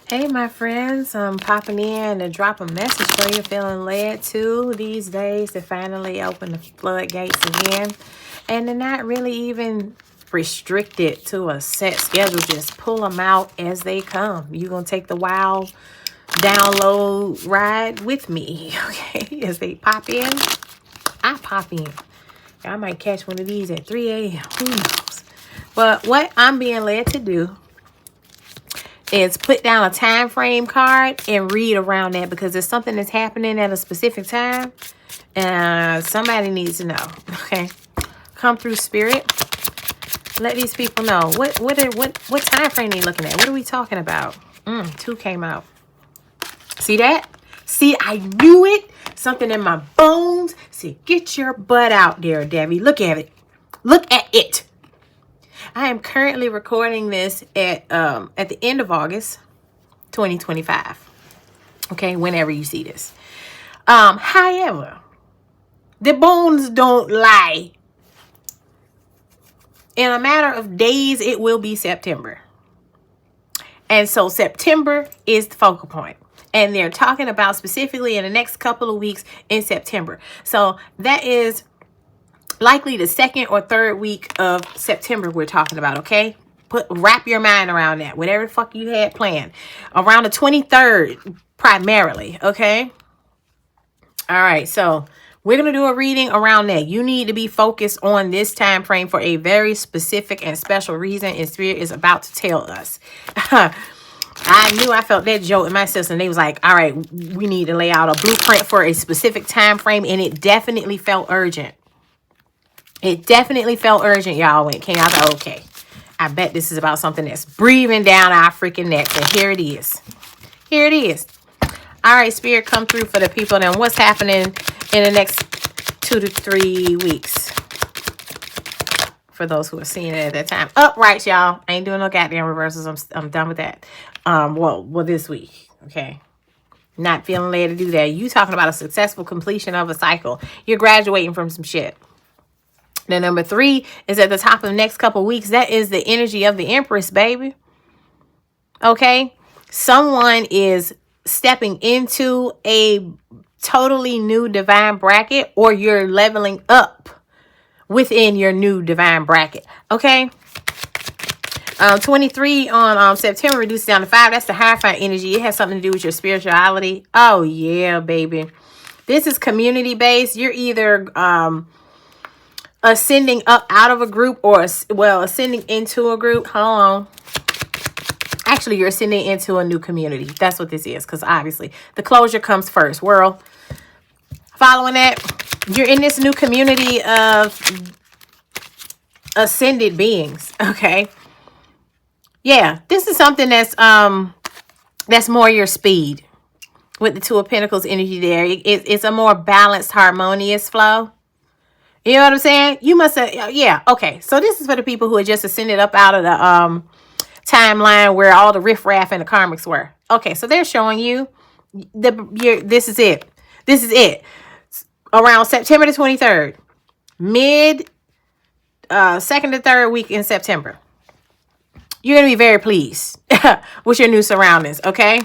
Hey, my friends, I'm popping in to drop a message for you. Feeling led to these days to finally open the floodgates again. And they're not really even restricted to a set schedule. Just pull them out as they come. You're going to take the wow download ride with me, okay? As they pop in, I pop in. I might catch one of these at 3 a.m. Who knows? But what I'm being led to do is put down a time frame card and read around that, because there's something that's happening at a specific time and somebody needs to know. Okay, come through, spirit. Let these people know what time frame they looking at. What are we talking about? Two came out. See that? See, I knew it. Something in my bones. See, get your butt out there, Debbie. Look at it. Look at it. I am currently recording this at the end of August 2025. Okay, whenever you see this. However, the bones don't lie. In a matter of days, it will be September. And so September is the focal point. And they're talking about specifically in the next couple of weeks in September. So that is likely the second or third week of September we're talking about, okay? Wrap your mind around that. Whatever the fuck you had planned. Around the 23rd, primarily, okay? All right, so we're going to do a reading around that. You need to be focused on this time frame for a very specific and special reason, and Spirit is about to tell us. I knew I felt that jolt in my system. They was like, all right, we need to lay out a blueprint for a specific time frame, and it definitely felt urgent. It definitely felt urgent, y'all. When it came out, I was like, okay, I bet this is about something that's breathing down our freaking necks. And here it is. Here it is. All right, Spirit, come through for the people. Then what's happening in the next 2 to 3 weeks? For those who are seeing it at that time. Upright, y'all. I ain't doing no goddamn reversals. I'm done with that. Well, this week. Okay. Not feeling led to do that. You talking about a successful completion of a cycle. You're graduating from some shit. Then number 3 is at the top of the next couple of weeks. That is the energy of the Empress, baby. Okay? Someone is stepping into a totally new divine bracket, or you're leveling up within your new divine bracket. Okay? 23 on September reduces down to 5. That's the Hierophant energy. It has something to do with your spirituality. Oh, yeah, baby. This is community-based. You're either ascending up out of a group or, ascending into a group. Hold on. Actually, you're ascending into a new community. That's what this is, because obviously the closure comes first. World. Following that, you're in this new community of ascended beings. Okay. Yeah, this is something that's more your speed with the Two of Pentacles energy there. It's a more balanced, harmonious flow. You know what I'm saying? You must have, yeah, okay. So this is for the people who had just ascended up out of the timeline where all the riffraff and the karmics were. Okay, so they're showing you this is it. This is it. Around September the 23rd, mid second to third week in September. You're going to be very pleased with your new surroundings, okay?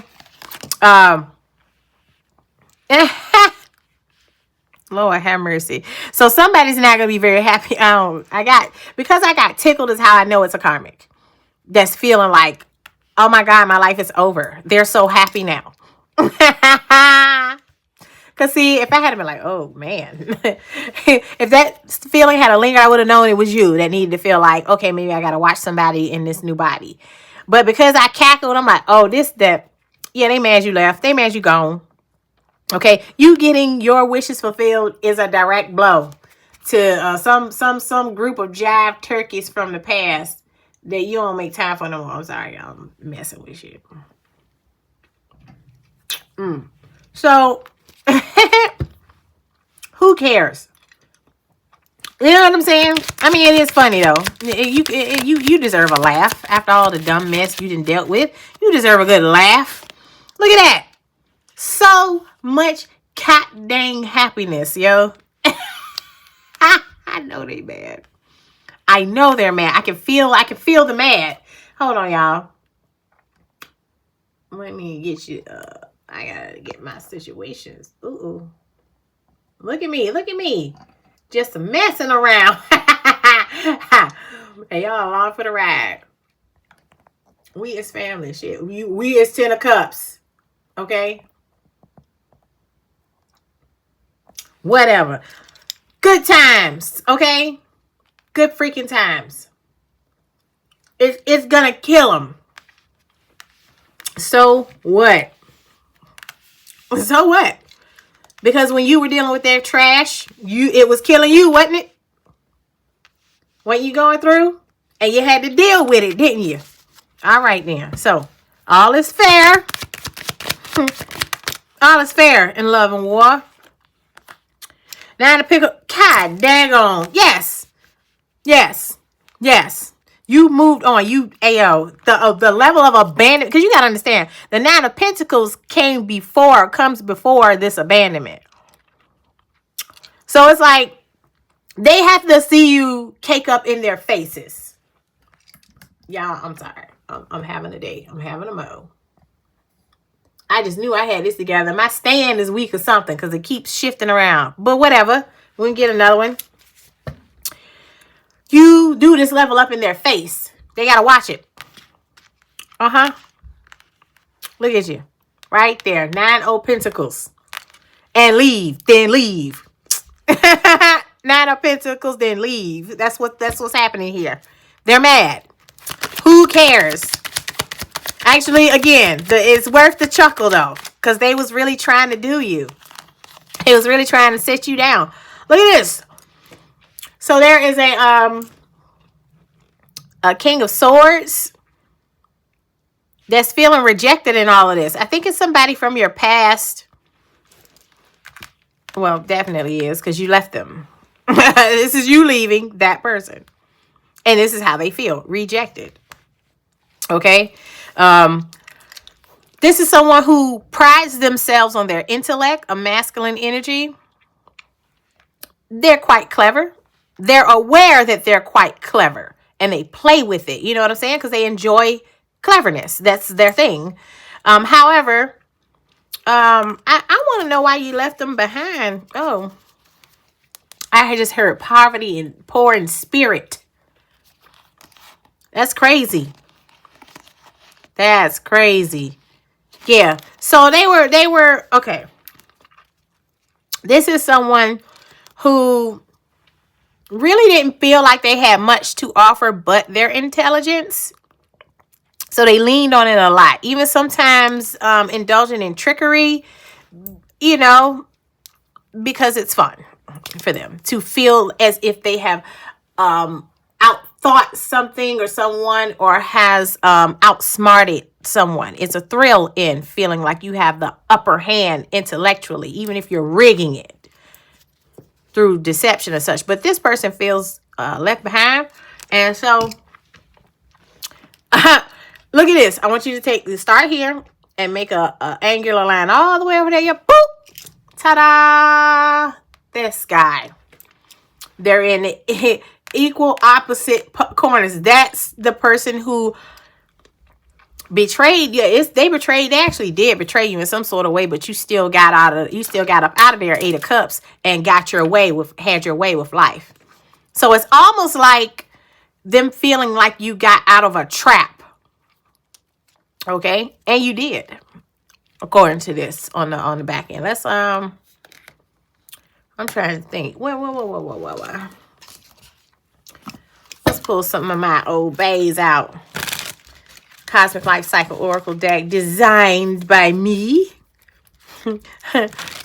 Lord have mercy. So somebody's not going to be very happy. Because I got tickled is how I know it's a karmic. That's feeling like, oh my God, my life is over. They're so happy now. Because see, if I had been like, oh man, if that feeling had a linger, I would have known it was you that needed to feel like, okay, maybe I got to watch somebody in this new body. But because I cackled, I'm like, oh, yeah, they mad you left. They mad you gone. Okay, you getting your wishes fulfilled is a direct blow to some group of jive turkeys from the past that you don't make time for no more. I'm sorry, I'm messing with you. So, who cares? You know what I'm saying? I mean, it is funny though. You deserve a laugh after all the dumb mess you done dealt with. You deserve a good laugh. Look at that. So much cat dang happiness, yo. I know they mad. I know they're mad. I can feel the mad. Hold on, y'all. Let me get you. I gotta get my situations. Ooh. Look at me. Look at me. Just messing around. Hey, y'all along for the ride. We is family. Shit. We is 10 of cups. Okay? Whatever. Good times. Okay? Good freaking times. It's gonna kill them. So what? So what? Because when you were dealing with that trash, it was killing you, wasn't it? What you going through? And you had to deal with it, didn't you? All right then. So, all is fair. All is fair in love and war. Now to pick up. God dang on. Yes. Yes. Yes. You moved on. The level of abandonment. Because you got to understand. The Nine of Pentacles comes before this abandonment. So it's like they have to see you cake up in their faces. Y'all, I'm sorry. I'm having a day. I'm having a mo. I just knew I had this together. My stand is weak or something because it keeps shifting around. But whatever. We can get another one. You do this level up in their face. They got to watch it. Uh-huh. Look at you. Right there. 9 of Pentacles. And leave. Then leave. 9 of Pentacles, then leave. That's what's happening here. They're mad. Who cares? Actually, again, it's worth the chuckle though, because they was really trying to do you. It was really trying to set you down. Look at this. So there is a King of Swords that's feeling rejected in all of this. I think it's somebody from your past. Well, definitely is, because you left them. This is you leaving that person. And this is how they feel. Rejected. Okay? This is someone who prides themselves on their intellect, a masculine energy. They're quite clever. They're aware that they're quite clever. And they play with it. You know what I'm saying? Because they enjoy cleverness. That's their thing. However, I want to know why you left them behind. Oh. I had just heard poverty and poor in spirit. That's crazy. That's crazy. Yeah. So they were okay. This is someone who really didn't feel like they had much to offer but their intelligence. So they leaned on it a lot. Even sometimes indulging in trickery, you know, because it's fun for them to feel as if they have outthought something or someone, or has outsmarted someone. It's a thrill in feeling like you have the upper hand intellectually, even if you're rigging it through deception and such. But this person feels left behind. And so look at this. I want you to start here and make a angular line all the way over there. Boop. Ta-da! This guy. They're in equal opposite corners. That's the person who betrayed you. They actually did betray you in some sort of way, but you still got up out of there, 8 of Cups, and had your way with life. So it's almost like them feeling like you got out of a trap. Okay? And you did. According to this on the back end. Let's I'm trying to think. Whoa. Let's pull some of my old bays out. Cosmic Life Cycle Oracle deck designed by me.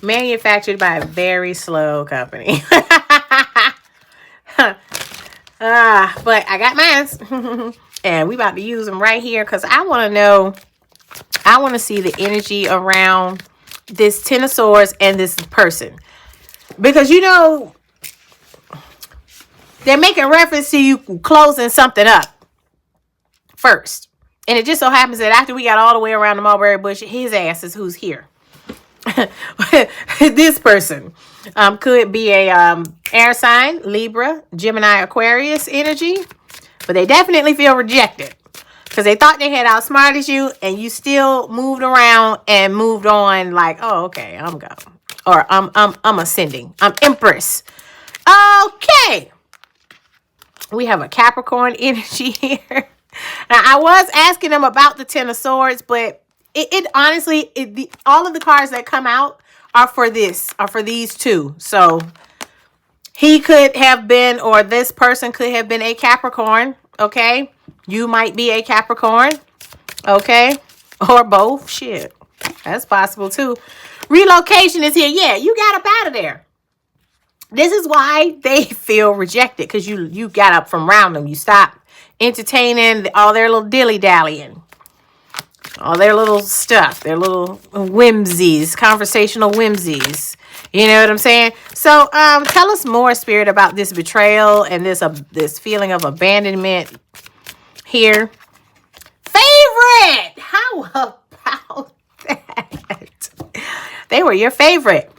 Manufactured by a very slow company. But I got mine. And we about to use them right here because I want to know. I want to see the energy around this 10 of Swords and this person. Because, you know, they're making reference to you closing something up first. And it just so happens that after we got all the way around the mulberry bush, his ass is who's here. This person could be a air sign, Libra, Gemini, Aquarius energy. But they definitely feel rejected. Because they thought they had outsmarted you, and you still moved around and moved on like, oh, okay, I'm gone. Or I'm ascending. I'm Empress. Okay. We have a Capricorn energy here. Now, I was asking them about the Ten of Swords, but it honestly, all of the cards that come out are for these two. So he could have been, or this person could have been a Capricorn. Okay. You might be a Capricorn. Okay. Or both. Shit. That's possible too. Relocation is here. Yeah, you got up out of there. This is why they feel rejected, because you got up from around them. You stopped entertaining all their little dilly-dallying, all their little stuff, their little whimsies, conversational whimsies. You know what I'm saying? So tell us more, Spirit, about this betrayal and this feeling of abandonment here. Favorite! How about that? They were your favorite.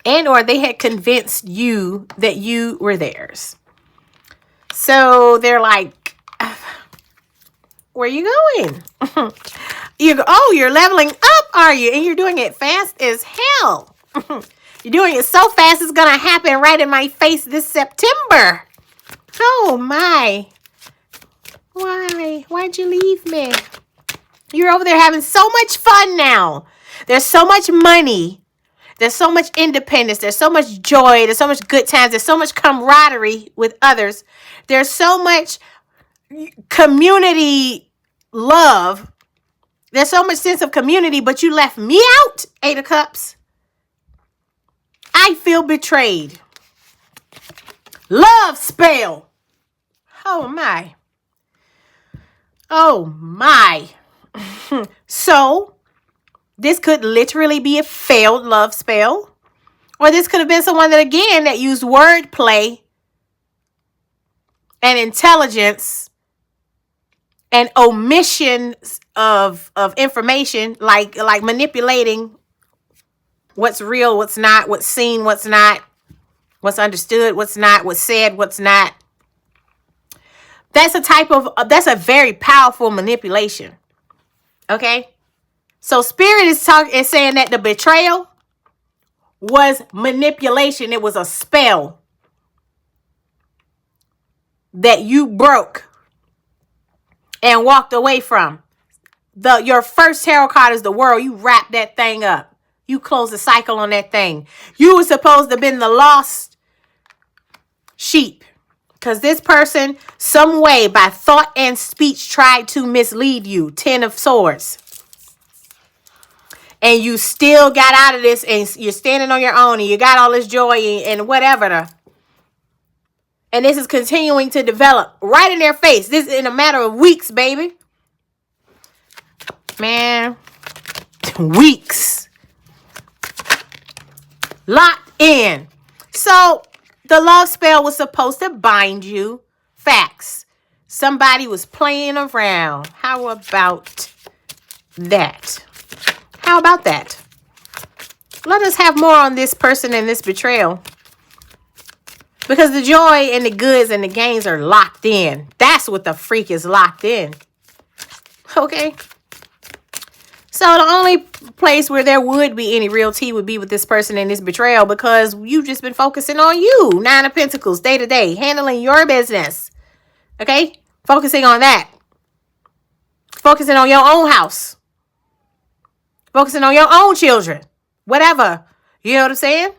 And or they had convinced you that you were theirs. So they're like, where are you going? You're leveling up, are you? And you're doing it fast as hell. You're doing it so fast, it's going to happen right in my face this September. Oh, my. Why? Why'd you leave me? You're over there having so much fun now. There's so much money. There's so much independence. There's so much joy. There's so much good times. There's so much camaraderie with others. There's so much community love. There's so much sense of community, but you left me out, Eight of Cups. I feel betrayed. Love spell. Oh, my. Oh, my. So, this could literally be a failed love spell. Or this could have been someone that used wordplay and intelligence and omissions of information, like manipulating what's real, what's not, what's seen, what's not, what's understood, what's not, what's said, what's not. That's a very powerful manipulation. Okay? So Spirit is saying that the betrayal was manipulation. It was a spell that you broke and walked away from. Your first tarot card is the World. You wrap that thing up. You close the cycle on that thing. You were supposed to have been the lost sheep. Because this person, some way, by thought and speech, tried to mislead you. Ten of Swords. And you still got out of this, and you're standing on your own, and you got all this joy and whatever. And this is continuing to develop right in their face. This is in a matter of weeks, baby. Man. Weeks. Locked in. So, the love spell was supposed to bind you. Facts. Somebody was playing around. How about that? How about that? Let us have more on this person and this betrayal. Because the joy and the goods and the gains are locked in. That's what the freak is locked in. Okay? So the only place where there would be any real tea would be with this person and this betrayal, because you've just been focusing on you. Nine of Pentacles, day to day, handling your business. Okay? Focusing on that. Focusing on your own house. Focusing on your own children. Whatever. You know what I'm saying?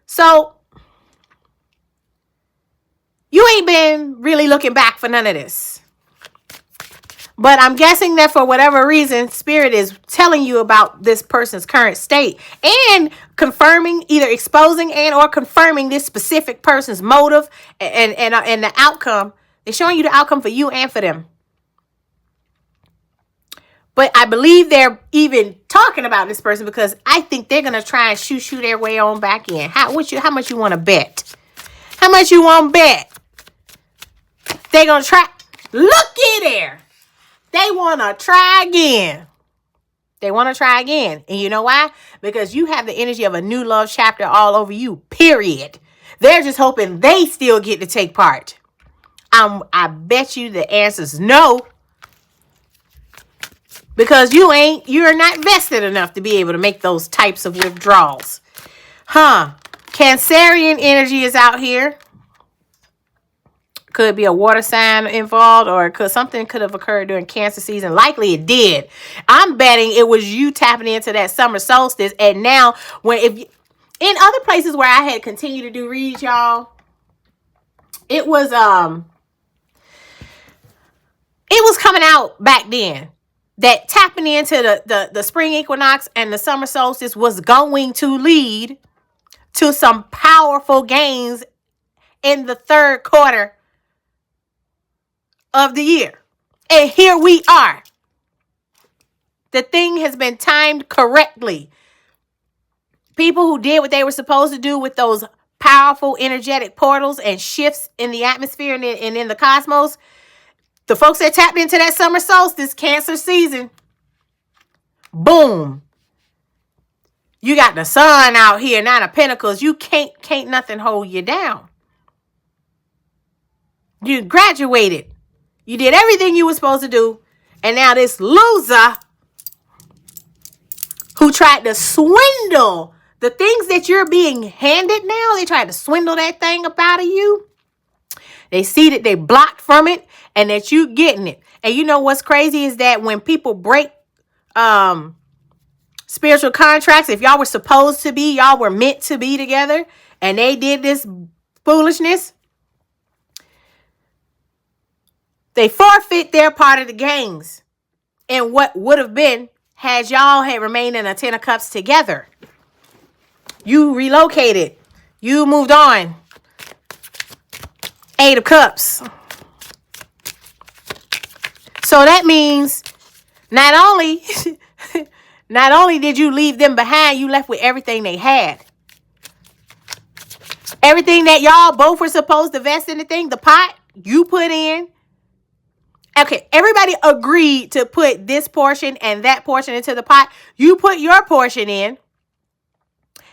So, you ain't been really looking back for none of this. But I'm guessing that for whatever reason, Spirit is telling you about this person's current state and confirming, either exposing and or confirming this specific person's motive and the outcome. They're showing you the outcome for you and for them. But I believe they're even talking about this person because I think they're going to try and shoo their way on back in. How much you want to bet? How much you want to bet? They're going to try. Looky there. They want to try again. They want to try again. And you know why? Because you have the energy of a new love chapter all over you, period. They're just hoping they still get to take part. I bet you the answer is no. Because you're not vested enough to be able to make those types of withdrawals. Cancerian energy is out here. Could be a water sign involved, or something could have occurred during Cancer season. Likely it did. I'm betting it was you tapping into that summer solstice. And now, in other places where I had continued to do reads, y'all, it was coming out back then that tapping into the spring equinox and the summer solstice was going to lead to some powerful gains in the third quarter of the year. And here we are. The thing has been timed correctly. People who did what they were supposed to do with those powerful energetic portals and shifts in the atmosphere and in the cosmos, the folks that tapped into that summer solstice, Cancer season, boom. You got the sun out here, Nine of Pentacles. You can't nothing hold you down. You graduated. You did everything you were supposed to do. And now this loser who tried to swindle the things that you're being handed now, they tried to swindle that thing up out of you. They see that they blocked from it and that you getting it. And you know what's crazy is that when people break spiritual contracts, if y'all were supposed to be, y'all were meant to be together, and they did this foolishness, they forfeit their part of the gains and what would have been had y'all had remained in a 10 of Cups together. You relocated. You moved on. 8 of Cups. So that means not only did you leave them behind, you left with everything they had. Everything that y'all both were supposed to vest in the thing, the pot you put in. Okay, everybody agreed to put this portion and that portion into the pot. You put your portion in,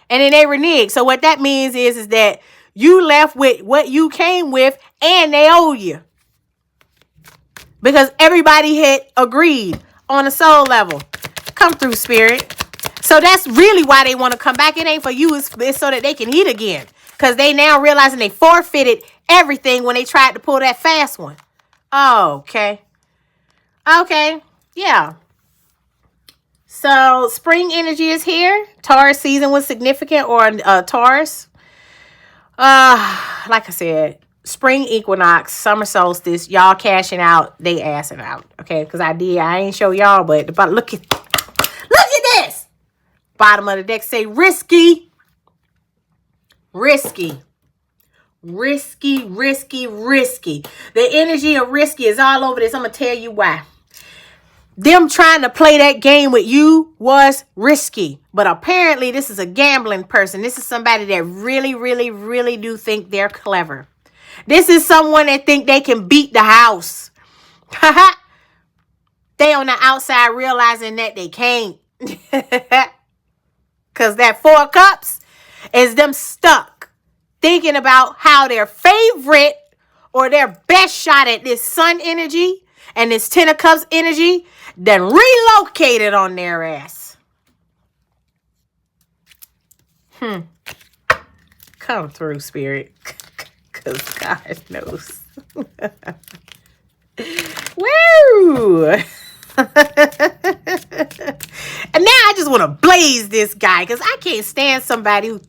and then they reneged. So what that means is that you left with what you came with, and they owe you. Because everybody had agreed on a soul level. Come through, Spirit. So that's really why they want to come back. It ain't for you. It's so that they can eat again. Because they now realizing they forfeited everything when they tried to pull that fast one. Oh, okay. Okay. Yeah. So spring energy is here. Taurus season was significant, or Taurus. Like I said, spring equinox, summer solstice, y'all cashing out, they assing out. Okay, because I ain't show y'all, but look at this. Bottom of the deck say risky. Risky. Risky, risky, risky. The energy of risky is all over this. I'm going to tell you why. Them trying to play that game with you was risky. But apparently this is a gambling person. This is somebody that really, really, really do think they're clever. This is someone that think they can beat the house. They on the outside realizing that they can't. Because that 4 of Cups is them stuck thinking about how their favorite or their best shot at this sun energy and this 10 of Cups energy then relocated on their ass. Come through, Spirit. Because God knows. Woo! And now I just want to blaze this guy, because I can't stand somebody who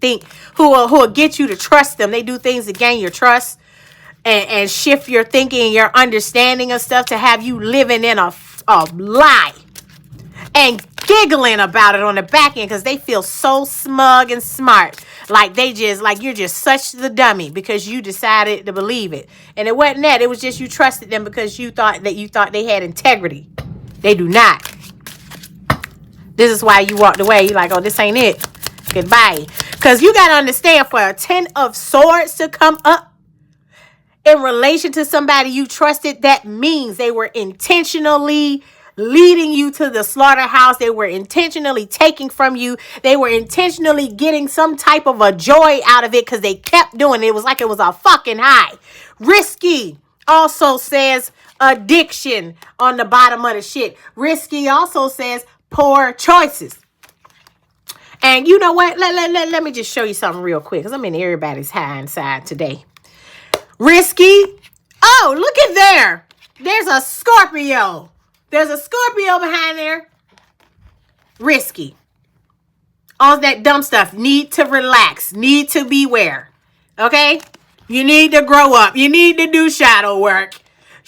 will get you to trust them. They do things to gain your trust and shift your thinking and your understanding of stuff to have you living in a lie and giggling about it on the back end because they feel so smug and smart. Like you're just such the dummy because you decided to believe it. And it wasn't that. It was just you trusted them because you thought they had integrity. They do not. This is why you walked away. You're like, oh, this ain't it. Goodbye. Because you got to understand, for a 10 of Swords to come up in relation to somebody you trusted, that means they were intentionally leading you to the slaughterhouse. They were intentionally taking from you. They were intentionally getting some type of a joy out of it because they kept doing it. It was like it was a fucking high. Risky. also says addiction on the bottom of the shit. Risky also says poor choices. And you know what? Let me just show you something real quick, because I'm in everybody's high inside today. Risky. Oh, look at there. There's a Scorpio. There's a Scorpio behind there. Risky. All that dumb stuff. Need to relax. Need to beware. Okay? You need to grow up. You need to do shadow work.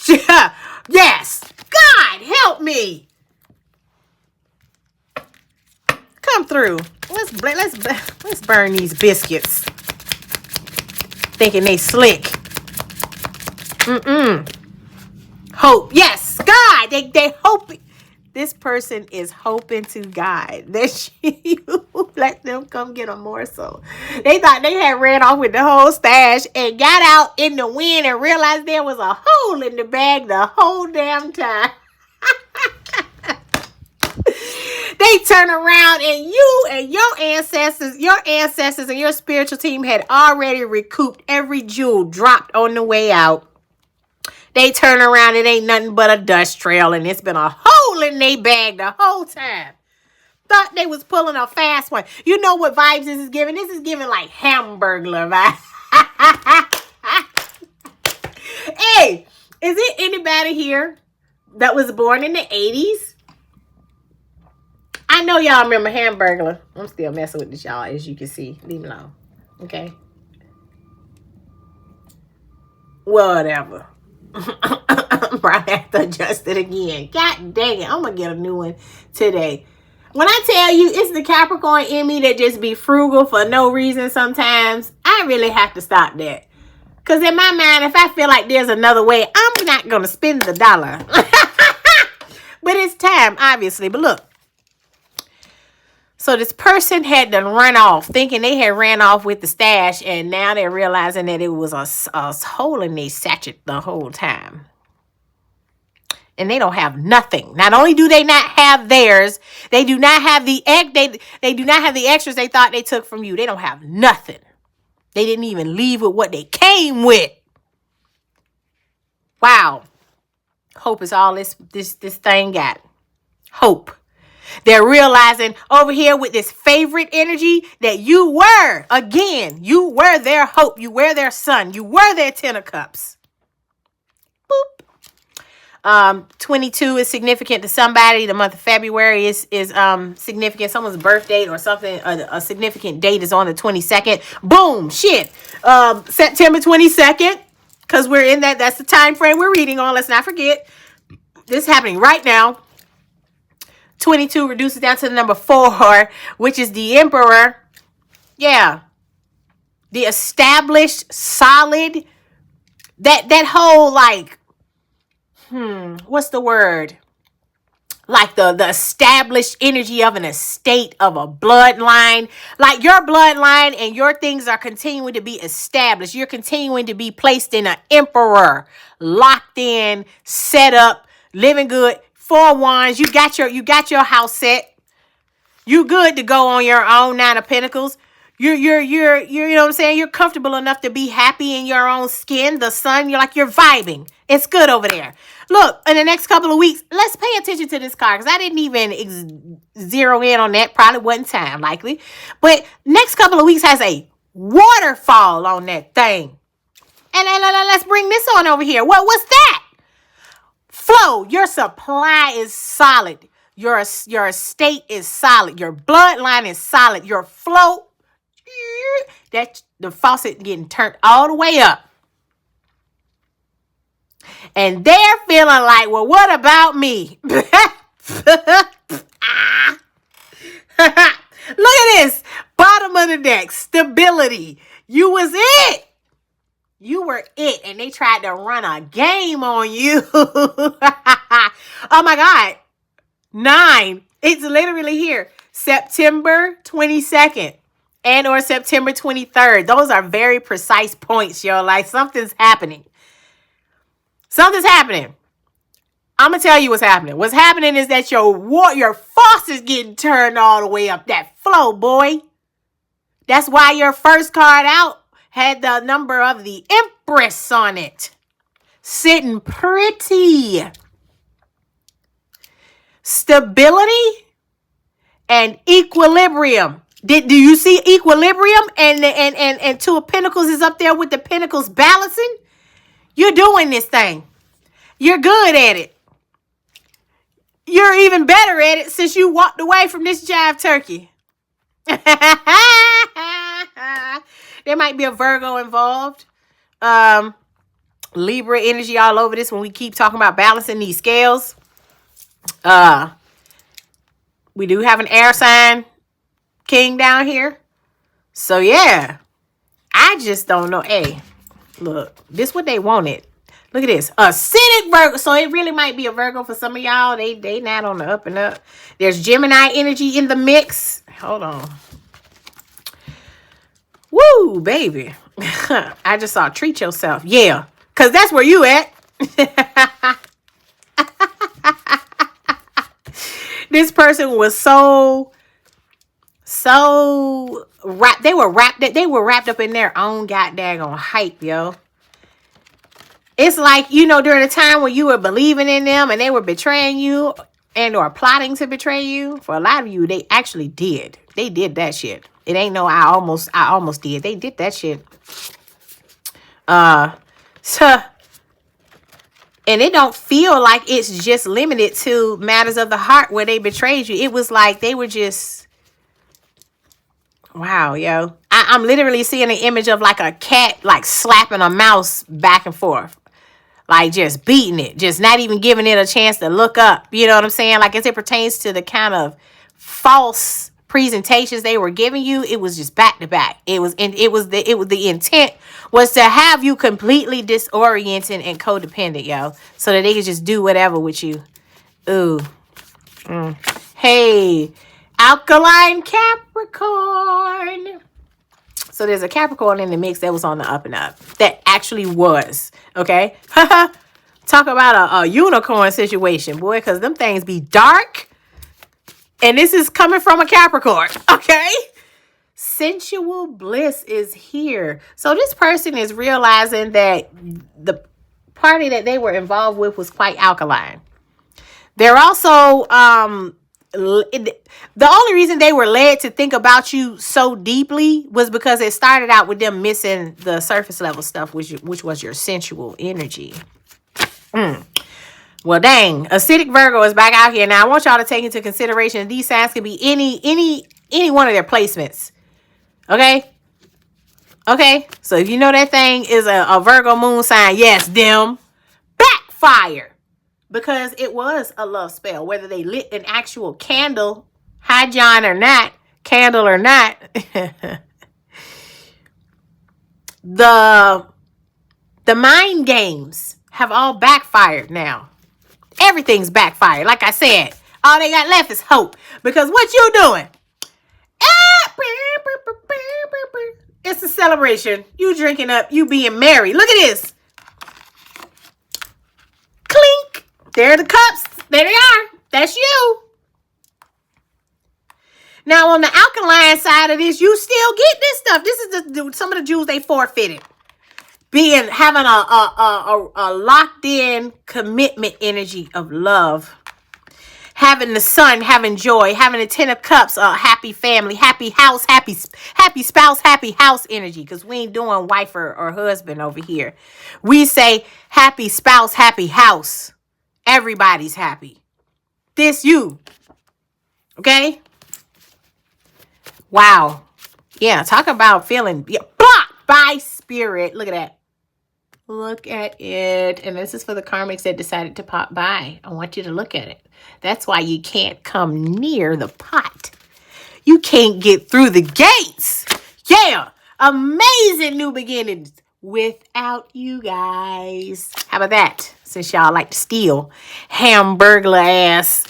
Yes. God, help me. Come through. Let's burn these biscuits. Thinking they slick. Hope. Yes. God. They hope. This person is hoping to God that you let them come get a morsel. They thought they had ran off with the whole stash and got out in the wind and realized there was a hole in the bag the whole damn time. They turn around and you and your ancestors and your spiritual team had already recouped every jewel dropped on the way out. They turn around, it ain't nothing but a dust trail, and it's been a hole in their bag the whole time. Thought they was pulling a fast one. You know what vibes this is giving? This is giving like Hamburglar vibes. Hey, is it anybody here that was born in the 80s? I know y'all remember Hamburglar. I'm still messing with this, y'all, as you can see. Leave me alone. Okay? Whatever. I have to adjust it again. God dang it. I'm going to get a new one today. When I tell you it's the Capricorn in me that just be frugal for no reason sometimes, I really have to stop that. Because in my mind, if I feel like there's another way, I'm not going to spend the dollar. But it's time, obviously. But look. So this person had to run off, thinking they had ran off with the stash, and now they're realizing that it was a hole in their sachet the whole time. And they don't have nothing. Not only do they not have theirs, they do not have the they do not have the extras they thought they took from you. They don't have nothing. They didn't even leave with what they came with. Wow. Hope is all this thing got. Hope. They're realizing over here with this favorite energy that you were, again, you were their hope. You were their sun. You were their 10 of cups. Boop. 22 is significant to somebody. The month of February is significant. Someone's birthday or something, a significant date is on the 22nd. Boom, shit. September 22nd, because we're in that's the time frame we're reading on. Let's not forget. This is happening right now. 22 reduces down to the number 4, which is the Emperor. Yeah. The established, solid, that whole like, what's the word? Like the established energy of an estate, of a bloodline. Like your bloodline and your things are continuing to be established. You're continuing to be placed in an emperor, locked in, set up, living good. 4 wands, you got your house set. You good to go on your own. 9 of Pentacles. You're you know what I'm saying? You're comfortable enough to be happy in your own skin. The sun, you're vibing. It's good over there. Look, in the next couple of weeks, let's pay attention to this card, because I didn't even zero in on that. Probably wasn't time, likely. But next couple of weeks has a waterfall on that thing. And let's bring this on over here. What's that? Flow. Your supply is solid. Your estate is solid. Your bloodline is solid. Your flow, that the faucet getting turned all the way up. And they're feeling like, well, what about me? Look at this. Bottom of the deck. Stability. You was it. You were it, and they tried to run a game on you. Oh my God. 9. It's literally here. September 22nd and or September 23rd. Those are very precise points, yo. Like something's happening. Something's happening. I'm going to tell you what's happening. What's happening is that your faucet's getting turned all the way up. That flow, boy. That's why your first card out had the number of the Empress on it. sitting pretty. Stability and equilibrium. Do you see equilibrium? And Two of Pentacles is up there with the Pentacles balancing. You're doing this thing. You're good at it. You're even better at it since you walked away from this jive turkey. There might be a Virgo involved. Libra energy all over this when we keep talking about balancing these scales. We do have an air sign king down here. So yeah, I just don't know. Hey, look, this what they wanted. Look at this, acidic Virgo. So it really might be a Virgo for some of y'all. They not on the up and up. There's Gemini energy in the mix. Hold on. Woo, baby. I just saw treat yourself. Yeah, because that's where you at. This person was so wrapped. They were wrapped up in their own goddamn hype, yo. It's like, you know, during the time when you were believing in them and they were betraying you and or plotting to betray you. For a lot of you, they actually did. They did that shit. It ain't no I almost did. They did that shit. And it don't feel like it's just limited to matters of the heart where they betrayed you. It was like they were just, wow, yo. I'm literally seeing an image of like a cat like slapping a mouse back and forth. Like just beating it. Just not even giving it a chance to look up. You know what I'm saying? Like as it pertains to the kind of false presentations they were giving you, it was just back to back. It was the intent was to have you completely disoriented and codependent, yo, so that they could just do whatever with you. Ooh. Hey, alkaline Capricorn. So there's a Capricorn in the mix that was on the up and up. That actually was. Okay? Talk about a unicorn situation, boy, because them things be dark. And this is coming from a Capricorn. Okay? Sensual bliss is here. So this person is realizing that the party that they were involved with was quite alkaline. They're also the only reason they were led to think about you so deeply was because it started out with them missing the surface level stuff, which was your sensual energy. Well, dang, acidic Virgo is back out here. Now I want y'all to take into consideration these signs could be any one of their placements. Okay, so if you know that thing is a Virgo moon sign, yes, them backfire. Because it was a love spell, whether they lit an actual candle, high John or not, candle or not. The mind games have all backfired now. Everything's backfired. Like I said, all they got left is hope. Because what you doing? It's a celebration. You drinking up, you being married. Look at this. Clink. There are the cups. There they are. That's you. Now, on the alkaline side of this, you still get this stuff. This is some of the jewels they forfeited. Having a locked in commitment energy of love. Having the sun, having joy, having the 10 of cups, happy family, happy house, happy spouse, happy house energy. Because we ain't doing wife or husband over here. We say happy spouse, happy house. Everybody's happy. This you. Okay? Wow. Yeah, talk about feeling blocked by spirit. Look at that. Look at it. And this is for the karmics that decided to pop by. I want you to look at it. That's why you can't come near the pot. You can't get through the gates. Yeah. Amazing new beginnings without you guys. How about that? Since y'all like to steal. Hamburglar ass.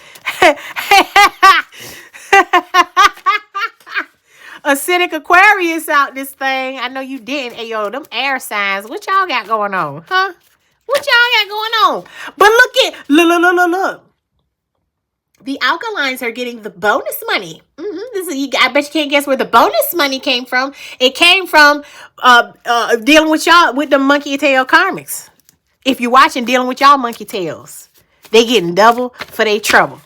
Acidic Aquarius out this thing. I know you didn't. Hey, yo, them air signs. What y'all got going on? Huh? What y'all got going on? But look. The alkalines are getting the bonus money. I bet you can't guess where the bonus money came from. It came from dealing with y'all with the monkey tail karmics. If you're watching Dealing with Y'all Monkey Tails, they getting double for their trouble.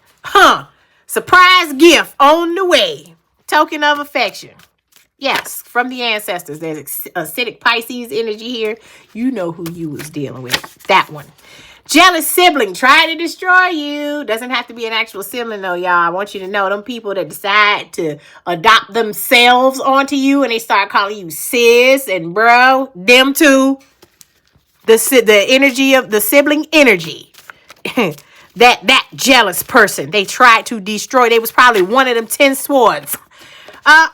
Surprise gift on the way. Token of affection. Yes, from the ancestors. There's acidic Pisces energy here. You know who you was dealing with. That one. Jealous sibling trying to destroy you. Doesn't have to be an actual sibling though, y'all. I want you to know them people that decide to adopt themselves onto you and they start calling you sis and bro. Them too. The energy of the sibling energy. that jealous person they tried to destroy. They was probably one of them 10 swords.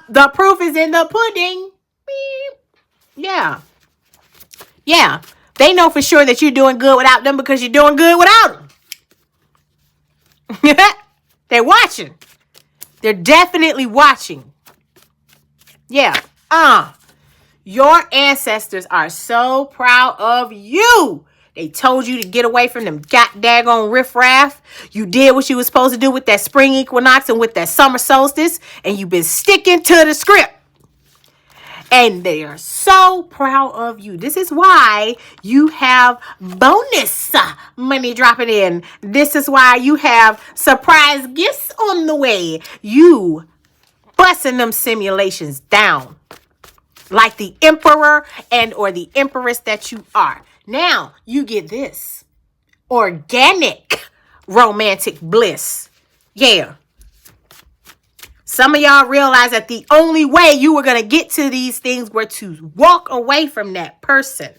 The proof is in the pudding. Yeah. Yeah. They know for sure that you're doing good without them because you're doing good without them. They're watching. They're definitely watching. Yeah. Your ancestors are so proud of you. They told you to get away from them daggone riffraff. You did what you were supposed to do with that spring equinox and with that summer solstice. And you've been sticking to the script. And they are so proud of you. This is why you have bonus money dropping in. This is why you have surprise gifts on the way. You busting them simulations down like the emperor and or the empress that you are. Now you get this organic romantic bliss. Yeah. Some of y'all realize that the only way you were going to get to these things were to walk away from that person.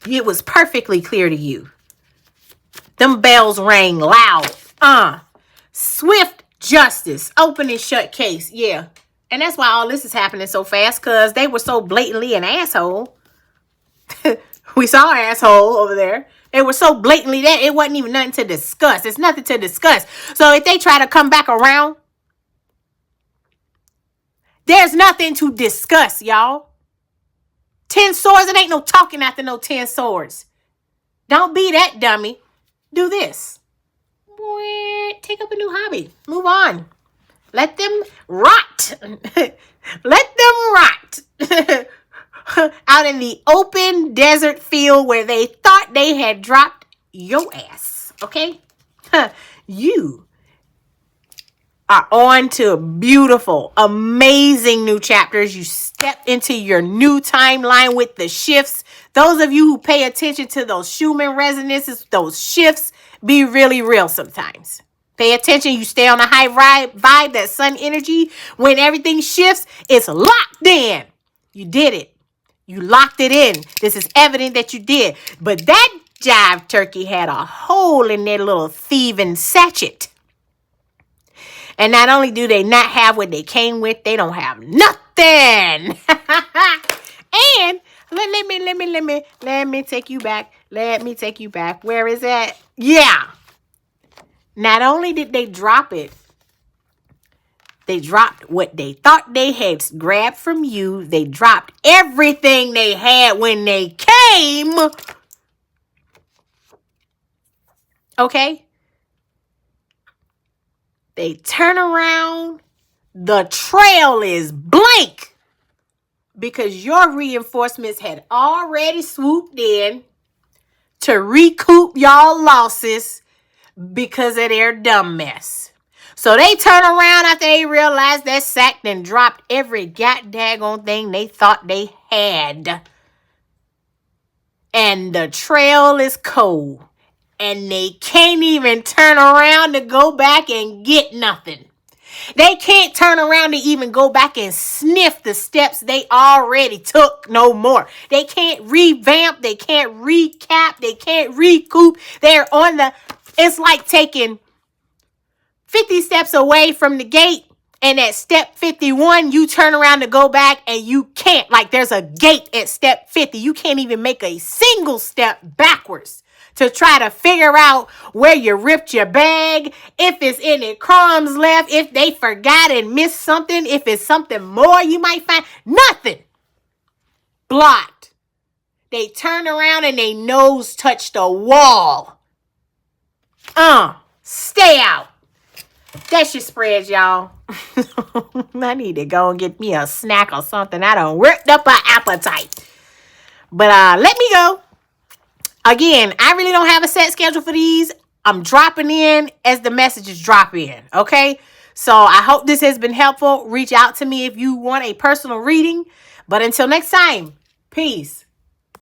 It was perfectly clear to you. Them bells rang loud. Swift justice. Open and shut case. Yeah. And that's why all this is happening so fast, because they were so blatantly an asshole. We saw an asshole over there. They were so blatantly that it wasn't even nothing to discuss. It's nothing to discuss. So if they try to come back around, there's nothing to discuss, y'all. 10 swords, it ain't no talking after no 10 swords. Don't be that dummy. Do this. Take up a new hobby. Move on. Let them rot. Let them rot. Out in the open desert field where they thought they had dropped your ass. Okay? You are on to beautiful, amazing new chapters. You step into your new timeline with the shifts. Those of you who pay attention to those Schumann resonances, those shifts, be really real sometimes. Pay attention. You stay on a high vibe, that sun energy. When everything shifts, it's locked in. You did it. You locked it in. This is evident that you did. But that jive turkey had a hole in their little thieving sachet. And not only do they not have what they came with, they don't have nothing. And let me take you back. Let me take you back. Where is that? Yeah. Not only did they drop it, they dropped what they thought they had grabbed from you. They dropped everything they had when they came. Okay? They turn around. The trail is blank because your reinforcements had already swooped in to recoup y'all losses because of their dumb mess. So they turn around after they realize that sack then dropped every daggone thing they thought they had. And the trail is cold. And they can't even turn around to go back and get nothing. They can't turn around to even go back and sniff the steps they already took no more. They can't revamp. They can't recap. They can't recoup. They're on the... It's like taking 50 steps away from the gate, and at step 51, you turn around to go back, and you can't. Like, there's a gate at step 50. You can't even make a single step backwards to try to figure out where you ripped your bag, if it's any crumbs left, if they forgot and missed something, if it's something more you might find. Nothing. Blocked. They turn around, and they nose touch the wall. Stay out. That's your spreads, y'all. I need to go and get me a snack or something. I done worked up an appetite. But let me go. Again, I really don't have a set schedule for these. I'm dropping in as the messages drop in. Okay. So I hope this has been helpful. Reach out to me if you want a personal reading. But until next time, peace.